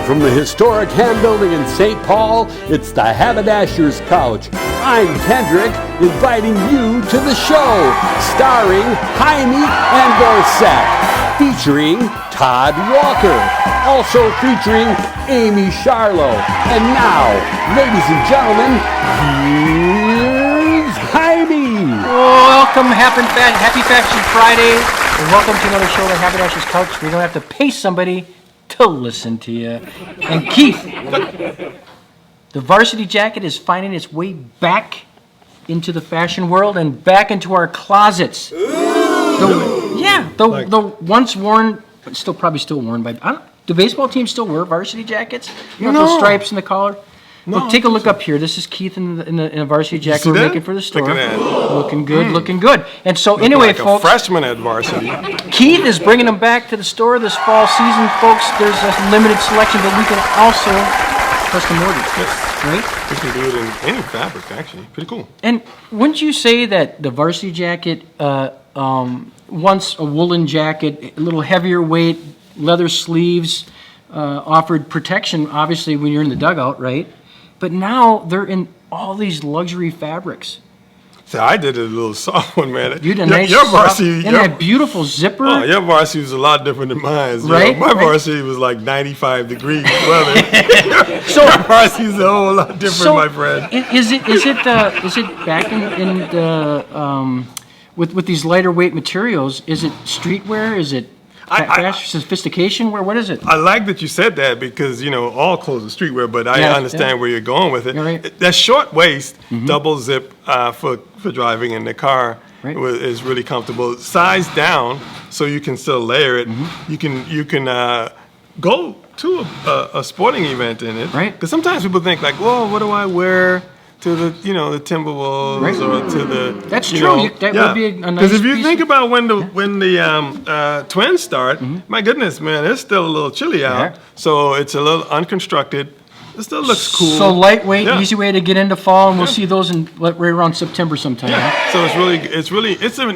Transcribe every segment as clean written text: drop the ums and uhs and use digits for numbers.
from the historic Ham Building in St. Paul, it's the Haberdasher's Couch. I'm Kendrick, inviting you to the show, starring Heimie and Dorset, featuring Todd Walker, also featuring Amye Scharlau. And now, ladies and gentlemen, here's Heimie. Welcome, happy Fashion Friday, and welcome to another show, the Haberdasher's Couch. We don't have to pay somebody to listen to you. And Keith, the varsity jacket is finding its way back into the fashion world and back into our closets. The once worn, but probably still worn by. Do baseball teams still wear varsity jackets? You know those stripes in the collar. No, well, take a look up here. This is Keith in a varsity jacket we're making for the store. Looking good, looking good. And so anyway, like folks, a freshman at varsity. Keith is bringing them back to the store this fall season, folks. There's a limited selection, but we can also custom order. Yes. Right? We can do it in any fabric, actually. Pretty cool. And wouldn't you say that the varsity jacket, once a woolen jacket, a little heavier weight, leather sleeves, offered protection, obviously, when you're in the dugout, right? But now they're in all these luxury fabrics. So I did a little soft one, man. You did a nice and that beautiful zipper. Oh, your varsity was a lot different than mine. Right? My varsity was like 95 degrees weather. So your varsity is a whole lot different, my friend. Is it back in the with these lighter weight materials? Is it streetwear? Is it sophistication wear? What is it? I like that you said that because, all clothes are streetwear, but I understand where you're going with it. Right. That short waist, double zip for driving in the car is really comfortable. Size down so you can still layer it. You can go to a sporting event in it. Right. Because sometimes people think like, well, what do I wear to the the Timberwolves or to the That's true. That would be a nice. Because if you think about when the Twins start, my goodness, man, it's still a little chilly out. So it's a little unconstructed. It still looks cool. So lightweight, easy way to get into fall, and we'll see those in right around September sometime. Yeah. Huh? So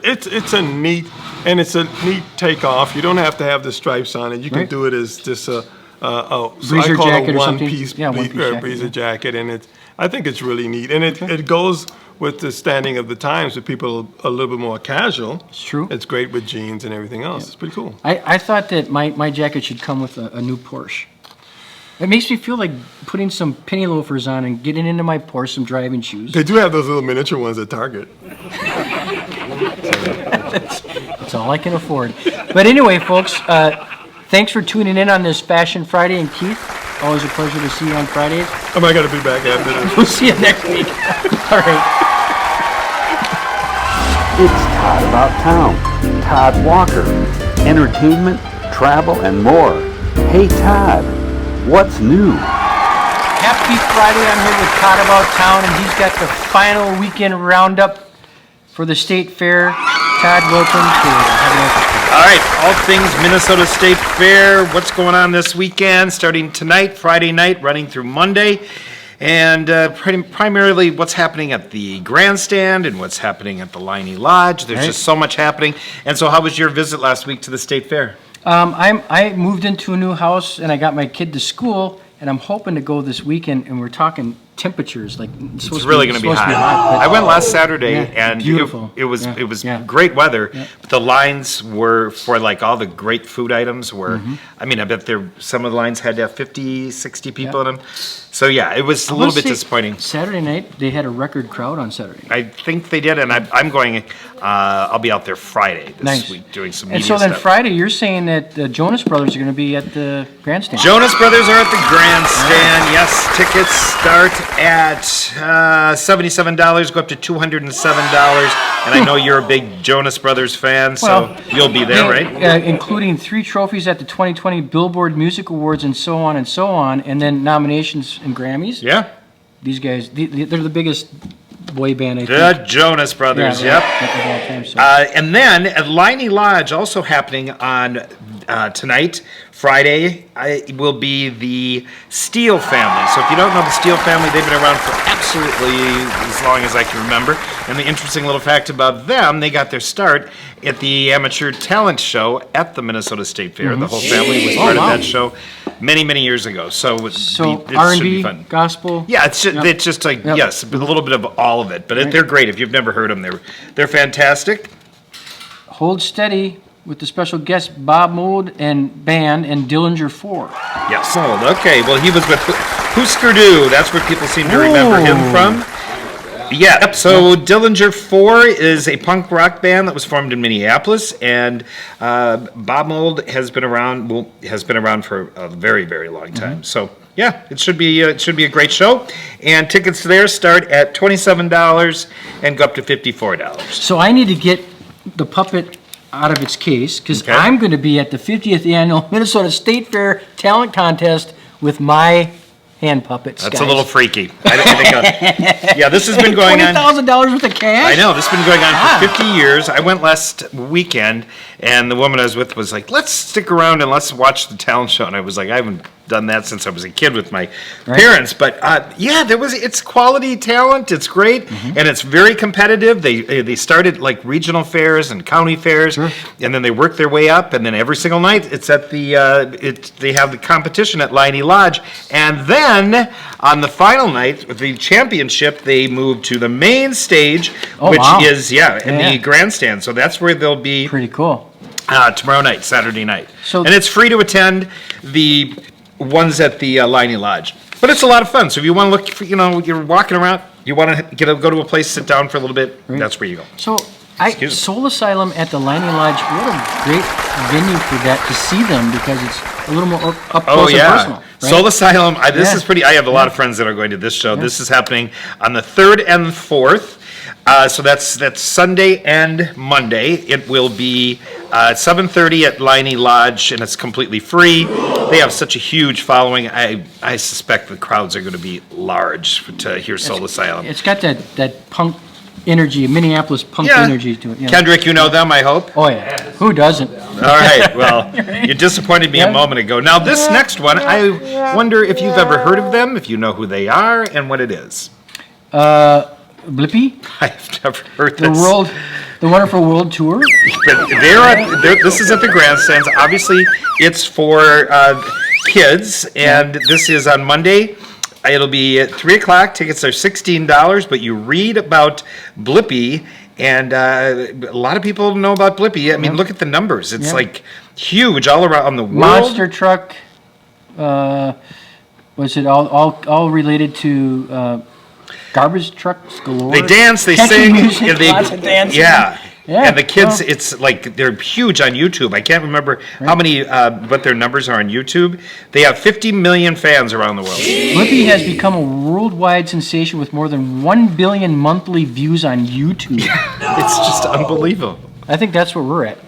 it's a neat takeoff. You don't have to have the stripes on it. You can do it as just a breezer jacket or something. One-piece breezer jacket, and I think it's really neat, and it goes with the standing of the times with people a little bit more casual. It's true. It's great with jeans and everything else. Yeah. It's pretty cool. I thought that my jacket should come with a new Porsche. It makes me feel like putting some penny loafers on and getting into my Porsche, some driving shoes. They do have those little miniature ones at Target. That's all I can afford. But anyway, folks, thanks for tuning in on this Fashion Friday. And Keith, always a pleasure to see you on Fridays. I got to be back after this. We'll see you next week. All right. It's Todd About Town, Todd Walker, entertainment, travel, and more. Hey Todd, what's new? Happy Friday. I'm here with Todd About Town, and he's got the final weekend roundup for the State Fair. Todd, welcome to Haberdashery. All right, all things Minnesota State Fair. What's going on this weekend? Starting tonight, Friday night, running through Monday. And primarily what's happening at the grandstand and what's happening at the Liney Lodge. There's just so much happening. And so how was your visit last week to the State Fair? I moved into a new house, and I got my kid to school, and I'm hoping to go this weekend, and we're talking temperatures like it's really going to be hot. I went last Saturday and beautiful. It was great weather, but the lines were for like all the great food items were I mean, I bet some of the lines had to have 50, 60 people in them. So it was a little bit disappointing. Saturday night they had a record crowd on Saturday. I think they did, and I'm going I'll be out there Friday this week doing some media stuff. And so then Friday you're saying that the Jonas Brothers are going to be at the grandstand. Jonas Brothers are at the grandstand. Yes, tickets start at $77, go up to $207, and I know you're a big Jonas Brothers fan, so you'll be there, right? Including 3 trophies at the 2020 Billboard Music Awards and so on, and then nominations and Grammys. Yeah. These guys, they're the biggest boy band, I think. The Jonas Brothers, Of all time, so. And then at Liney Lodge, also happening on tonight, Friday, will be the Steele family. So if you don't know the Steele family, they've been around for absolutely as long as I can remember. And the interesting little fact about them, they got their start at the amateur talent show at the Minnesota State Fair. The whole family was part of that show. many years ago. So it should be R&B, fun. gospel. Yeah, it's just like yes, a little bit of all of it, but they're great. If you've never heard them, they're fantastic. Hold Steady with the special guest Bob Mould and band and Dillinger 4. Yes. Okay. Well, he was with 𝐂𝐸𝐻𝐸. That's where people seem to remember him from. Yeah. Yep. So Dillinger 4 is a punk rock band that was formed in Minneapolis, and Bob Mould has been around. For a very long time. So yeah, it should be a great show. And tickets there start at $27 and go up to $54. So I need to get the puppet out of its case because I'm going to be at the 50th annual Minnesota State Fair Talent Contest with my hand puppets. That's a little freaky. Yeah, this has been going on. $20,000 worth of cash? I know. This has been going on for 50 years. I went last weekend, and the woman I was with was like, let's stick around and let's watch the talent show. And I was like, I haven't done that since I was a kid with my parents. But it's quality talent. It's great, and it's very competitive. They started like regional fairs and county fairs, and then they work their way up. And then every single night, it's at they have the competition at Liney Lodge, and then on the final night with the championship, they move to the main stage, which is in the grandstand. So that's where they'll be. Pretty cool. Tomorrow night, Saturday night, and it's free to attend. The ones at the Liney Lodge, but it's a lot of fun. So if you want to look for, you're walking around, you want to go to a place, sit down for a little bit, that's where you go. So Soul Asylum at the Liney Lodge, what a great venue for that to see them because it's a little more up close and personal. Right? Soul Asylum, this is pretty. I have a lot of friends that are going to this show. This is happening on the 3rd and 4th. So that's Sunday and Monday. It will be 7:30 at Liney Lodge, and it's completely free. They have such a huge following. I suspect the crowds are going to be large to hear Soul Asylum. It's got that punk energy, Minneapolis punk energy to it. Yeah. Kendrick, you know them, I hope? Oh, yeah. Who doesn't? All right. Well, you disappointed me a moment ago. Now, this next one, I wonder if you've ever heard of them, if you know who they are, and what it is. Blippy? I've never heard this. The Wonderful World Tour? But this is at the grandstands. Obviously, it's for kids, and this is on Monday. It'll be at 3 o'clock. Tickets are $16, but you read about Blippy, and a lot of people know about Blippy. I mean, look at the numbers. It's like huge all around the world. Monster truck. Was it all related to garbage trucks galore? They dance, they sing. Music, lots of dancing. Yeah. And the kids, it's like they're huge on YouTube. I can't remember how many, what their numbers are on YouTube. They have 50 million fans around the world. Blippy has become a worldwide sensation with more than 1 billion monthly views on YouTube. It's just unbelievable. I think that's where we're at.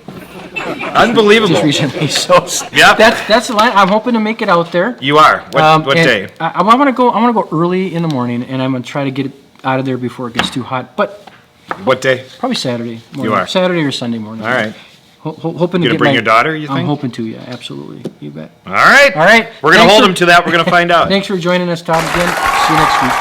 Unbelievable. Just recently, so yeah, that's the line. I'm hoping to make it out there. You are. What day? I want to go early in the morning, and I'm gonna try to get it out of there before it gets too hot. But what day? Probably Saturday morning. You are. Saturday or Sunday morning. All right. Hoping to bring your daughter, you think? I'm hoping to, yeah, absolutely. You bet. All right. We're going to hold them to that. We're going to find out. Thanks for joining us, Todd, again. See you next week.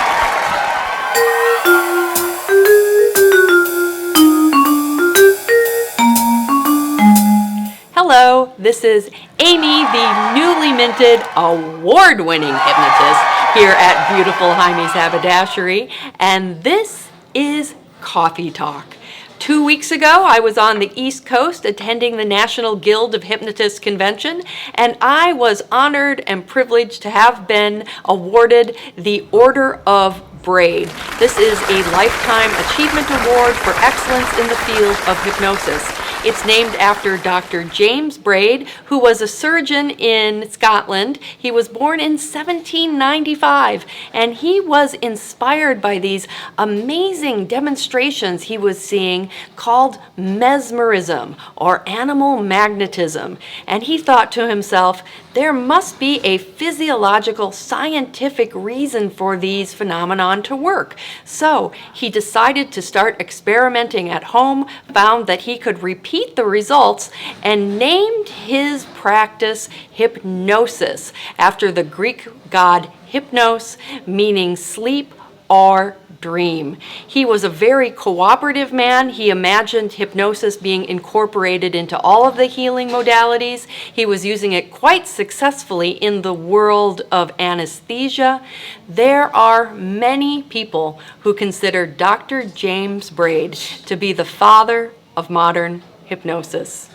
Hello, this is Amye, the newly minted, award-winning hypnotist here at beautiful Heimie's Haberdashery, and this is Coffee Talk. 2 weeks ago, I was on the East Coast attending the National Guild of Hypnotists Convention, and I was honored and privileged to have been awarded the Order of Braid. This is a Lifetime Achievement Award for excellence in the field of hypnosis. It's named after Dr. James Braid, who was a surgeon in Scotland. He was born in 1795, and he was inspired by these amazing demonstrations he was seeing called mesmerism or animal magnetism. And he thought to himself, there must be a physiological, scientific reason for these phenomenon to work. So he decided to start experimenting at home, found that he could repeat the results, and named his practice Hypnosis, after the Greek god Hypnos, meaning sleep our dream. He was a very cooperative man. He imagined hypnosis being incorporated into all of the healing modalities. He was using it quite successfully in the world of anesthesia. There are many people who consider Dr. James Braid to be the father of modern hypnosis.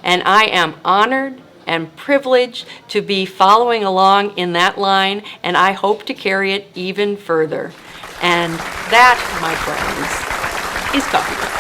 And I am honored and privileged to be following along in that line, and I hope to carry it even further. And that, my friends, is Coffee Talk.